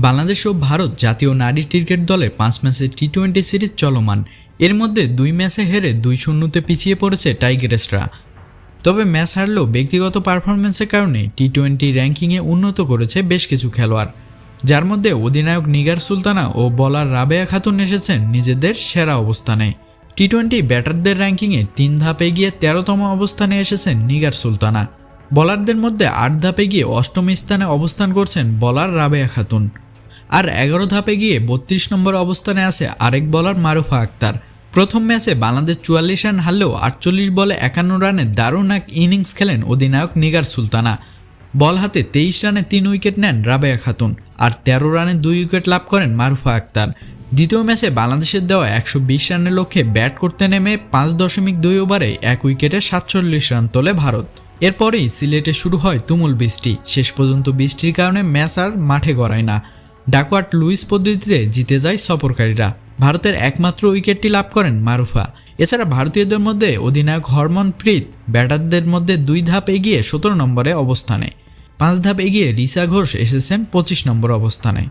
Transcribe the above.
বাংলাদেশ ও ভারত জাতীয় নারী ক্রিকেট দলের 5 ম্যাচের টি-20 সিরিজ চলমান। এর মধ্যে 2 ম্যাচে হেরে 2-0-তে পিছিয়ে পড়েছে টাইগার্সরা। তবে ম্যাচ হারলেও ব্যক্তিগত পারফরম্যান্সের কারণে টি-20 র্যাঙ্কিংয়ে উন্নত করেছে বেশ কিছু খেলোয়াড়, যার মধ্যে অধিনায়ক নিগার সুলতানা ও বোলার রাবেয়া খাতুন এসেছেন নিজেদের সেরা অবস্থানে। টি-20 ব্যাটারদের র্যাঙ্কিংয়ে 3 ধাপ এগিয়ে 13তম অবস্থানে এসেছেন নিগার সুলতানা। বোলারদের মধ্যে 8 ধাপে গিয়ে 8ম স্থানে অবস্থান করছেন বোলার রাবেয়া খাতুন। আর 11 ধাপে গিয়ে 32 নম্বর অবস্থানে আছে আরেক বোলার মারুফা আক্তার। প্রথম ম্যাচে বাংলাদেশ 44 রান হারলেও 48 বলে 51 রানে দারুণ এক ইনিংস খেলেন অধিনায়ক নিগার সুলতানা। বল হাতে 23 রানে 3 উইকেট নেন রাবেয়া খাতুন, আর 13 রানে 2 উইকেট লাভ করেন মারুফা আক্তার। দ্বিতীয় ম্যাচে বাংলাদেশের দেওয়া 120 রানের লক্ষ্যে ব্যাট করতে নেমে 5.2 ওভারে 1 উইকেটে 47 রান তোলে ভারত। এরপরেই সিলেটে শুরু হয় তুমুল বৃষ্টি। শেষ পর্যন্ত বৃষ্টির কারণে ম্যাচ আর মাঠে গড়ায় না। ডাকওয়ার্থ লুইস পদ্ধতিতে জিতে যায় সফরকারীরা। ভারতের একমাত্র উইকেটটি লাভ করেন মারুফা। এছাড়া ভারতীয়দের মধ্যে অধিনায়ক হরমনপ্রীত ব্যাটারদের মধ্যে 2 ধাপ এগিয়ে 17 নম্বরে অবস্থানে। 5 ধাপ এগিয়ে রিচা ঘোষ এসেছেন 25 নম্বর অবস্থানে।